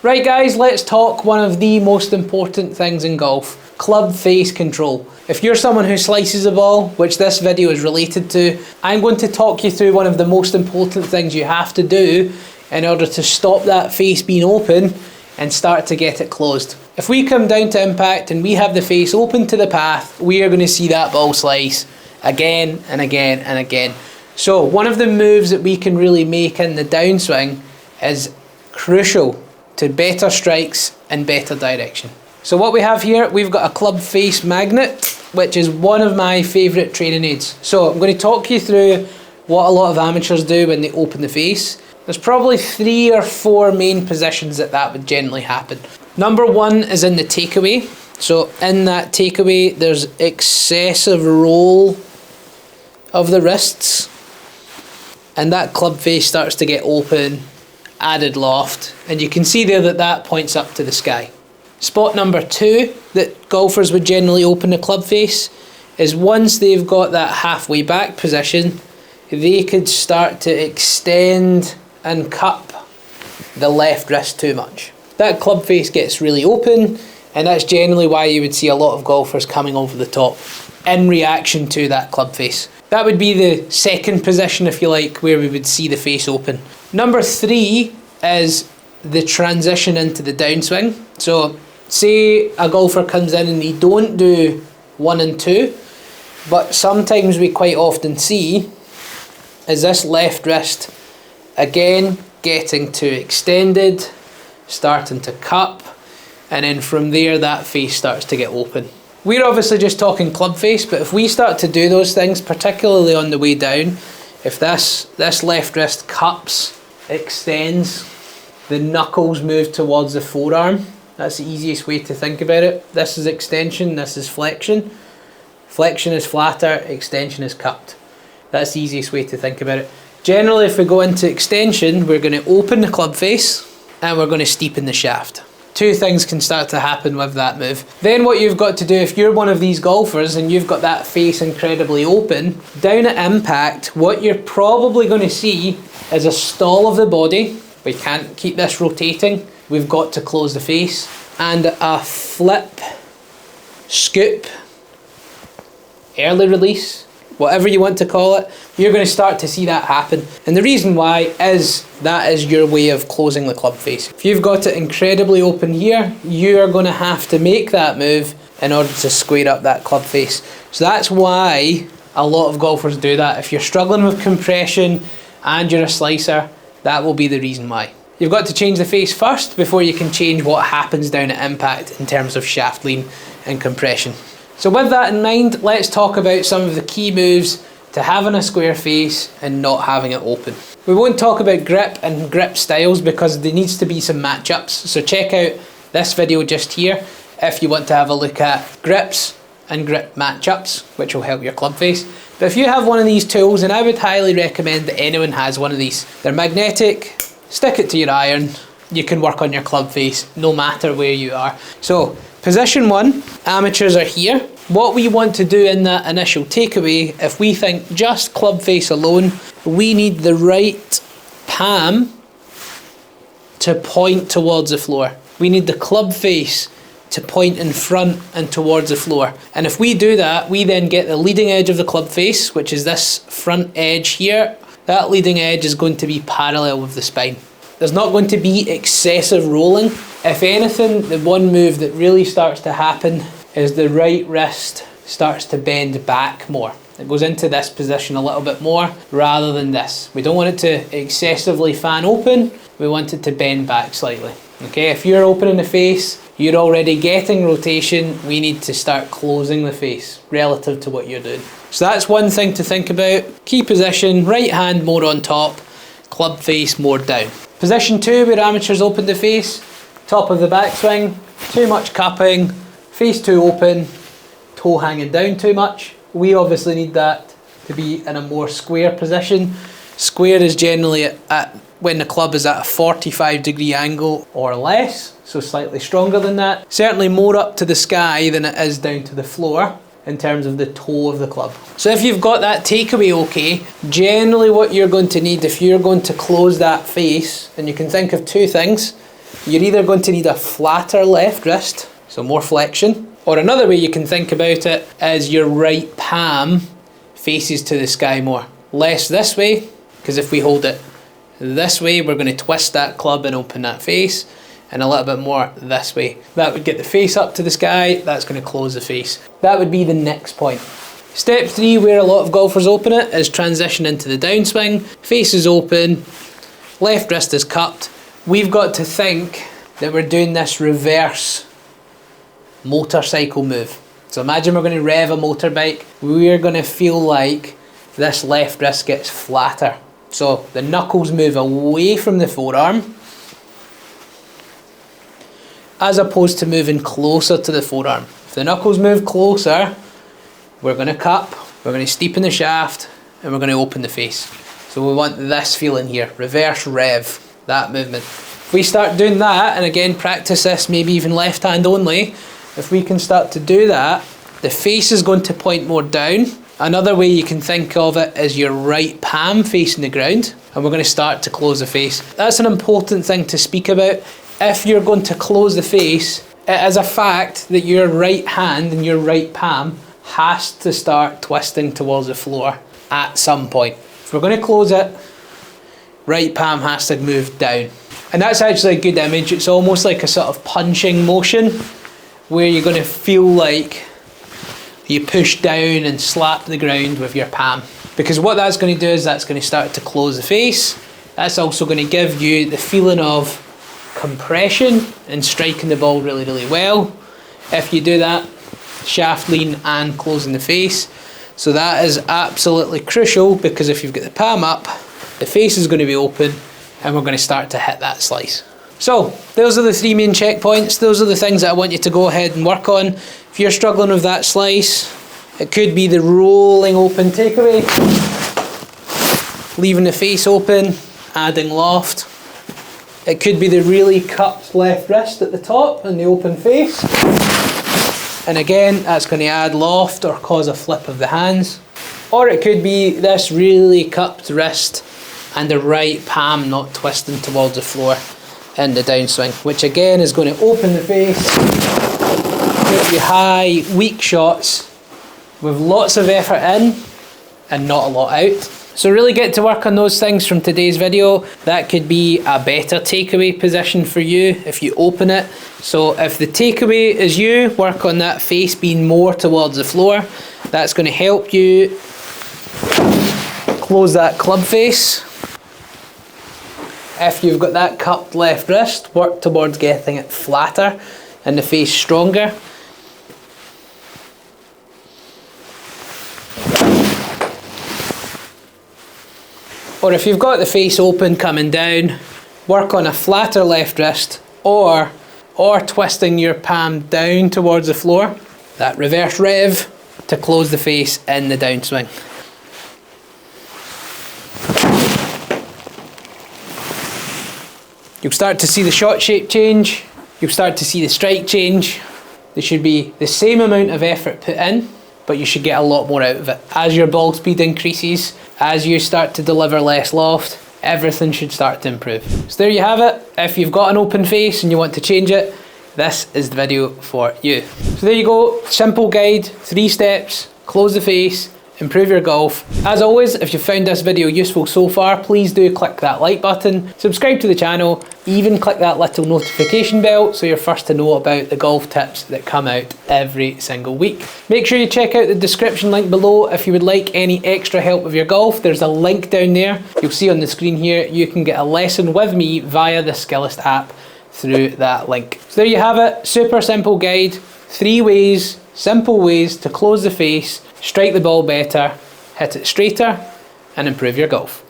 Right guys, let's talk one of the most important things in golf, club face control. If you're someone who slices a ball, which this video is related to, I'm going to talk you through one of the most important things you have to do in order to stop that face being open and start to get it closed. If we come down to impact and we have the face open to the path, we are going to see that ball slice again and again and again. So one of the moves that we can really make in the downswing is crucial to better strikes and better direction. So what we have here, we've got a club face magnet, which is one of my favourite training aids. So I'm going to talk you through what a lot of amateurs do when they open the face. There's probably 3 or 4 main positions that would generally happen. Number 1 is in the takeaway. So in that takeaway, there's excessive roll of the wrists, and that club face starts to get open, added loft, and you can see there that points up to the sky. Spot number 2 that golfers would generally open the club face is once they've got that halfway back position, they could start to extend and cup the left wrist too much. That club face gets really open, and that's generally why you would see a lot of golfers coming over the top in reaction to that club face. That would be the second position, if you like, where we would see the face open. Number 3 is the transition into the downswing. So say a golfer comes in and they don't do 1 and 2, but sometimes we quite often see is this left wrist again getting too extended, starting to cup, and then from there that face starts to get open. We're obviously just talking club face, but if we start to do those things, particularly on the way down, if this left wrist cups, extends, the knuckles move towards the forearm. That's the easiest way to think about it. This is extension, this is flexion. Flexion is flatter, extension is cupped. That's the easiest way to think about it. Generally, if we go into extension, we're going to open the club face and we're going to steepen the shaft. 2 things can start to happen with that move. Then what you've got to do, if you're one of these golfers and you've got that face incredibly open, down at impact, what you're probably going to see is a stall of the body. We can't keep this rotating. We've got to close the face. And a flip, scoop, early release, whatever you want to call it, you're going to start to see that happen. And the reason why is that is your way of closing the club face. If you've got it incredibly open here, you're going to have to make that move in order to square up that club face. So that's why a lot of golfers do that. If you're struggling with compression and you're a slicer, that will be the reason why. You've got to change the face first before you can change what happens down at impact in terms of shaft lean and compression. So with that in mind, let's talk about some of the key moves to having a square face and not having it open. We won't talk about grip and grip styles because there needs to be some matchups. So check out this video just here if you want to have a look at grips and grip matchups, which will help your club face. But if you have one of these tools, and I would highly recommend that anyone has one of these. They're magnetic, stick it to your iron, you can work on your club face no matter where you are. So position 1, amateurs are here. What we want to do in that initial takeaway, if we think just club face alone, we need the right palm to point towards the floor. We need the club face to point in front and towards the floor. And if we do that, we then get the leading edge of the club face, which is this front edge here. That leading edge is going to be parallel with the spine. There's not going to be excessive rolling. If anything, the one move that really starts to happen is the right wrist starts to bend back more. It goes into this position a little bit more rather than this. We don't want it to excessively fan open, we want it to bend back slightly. Okay, if you're opening the face, you're already getting rotation, we need to start closing the face relative to what you're doing. So that's one thing to think about. Key position, right hand more on top, club face more down. Position 2, where amateurs open the face, top of the backswing, too much cupping, face too open, toe hanging down too much. We obviously need that to be in a more square position. Square is generally at when the club is at a 45-degree angle or less, so slightly stronger than that. Certainly more up to the sky than it is down to the floor in terms of the toe of the club. So if you've got that takeaway okay, generally what you're going to need if you're going to close that face, and you can think of 2 things. you're either going to need a flatter left wrist, so more flexion, or another way you can think about it is your right palm faces to the sky more. Less this way, because if we hold it this way, we're going to twist that club and open that face, and a little bit more this way. That would get the face up to the sky, that's going to close the face. That would be the next point. Step 3, where a lot of golfers open it, is transition into the downswing. Face is open, left wrist is cupped. We've got to think that we're doing this reverse motorcycle move. So imagine we're going to rev a motorbike. We're going to feel like this left wrist gets flatter. So the knuckles move away from the forearm, as opposed to moving closer to the forearm. If the knuckles move closer, we're going to cup, we're going to steepen the shaft, and we're going to open the face. So we want this feeling here, reverse rev, that movement. If we start doing that, and again practice this maybe even left hand only, if we can start to do that, the face is going to point more down. Another way you can think of it is your right palm facing the ground, and we're going to start to close the face. That's an important thing to speak about. If you're going to close the face, it is a fact that your right hand and your right palm has to start twisting towards the floor at some point. If we're going to close it, right palm has to move down. And that's actually a good image. It's almost like a sort of punching motion where you're going to feel like you push down and slap the ground with your palm. Because what that's going to do is that's going to start to close the face. That's also going to give you the feeling of compression and striking the ball really, really well. If you do that, shaft lean and closing the face. So that is absolutely crucial, because if you've got the palm up, the face is going to be open and we're going to start to hit that slice. So those are the 3 main checkpoints. Those are the things that I want you to go ahead and work on. If you're struggling with that slice, it could be the rolling open takeaway, leaving the face open, adding loft. It could be the really cupped left wrist at the top and the open face. And again, that's going to add loft or cause a flip of the hands. Or it could be this really cupped wrist and the right palm not twisting towards the floor in the downswing, which again is going to open the face, get you high, weak shots with lots of effort in and not a lot out. So really get to work on those things from today's video. That could be a better takeaway position for you if you open it. So if the takeaway is you, work on that face being more towards the floor. That's going to help you close that club face. If you've got that cupped left wrist, work towards getting it flatter and the face stronger. Or if you've got the face open coming down, work on a flatter left wrist or twisting your palm down towards the floor. That reverse rev to close the face in the downswing. You'll start to see the shot shape change. You'll start to see the strike change. There should be the same amount of effort put in, but you should get a lot more out of it. As your ball speed increases, as you start to deliver less loft, everything should start to improve. So there you have it. If you've got an open face and you want to change it, this is the video for you. So there you go, simple guide, 3 steps, close the face, improve your golf. As always, if you found this video useful so far, please do click that like button, subscribe to the channel, even click that little notification bell so you're first to know about the golf tips that come out every single week. Make sure you check out the description link below if you would like any extra help with your golf. There's a link down there. You'll see on the screen here, you can get a lesson with me via the Skillest app through that link. So there you have it, super simple guide, 3 ways, simple ways to close the face, strike the ball better, hit it straighter, and improve your golf.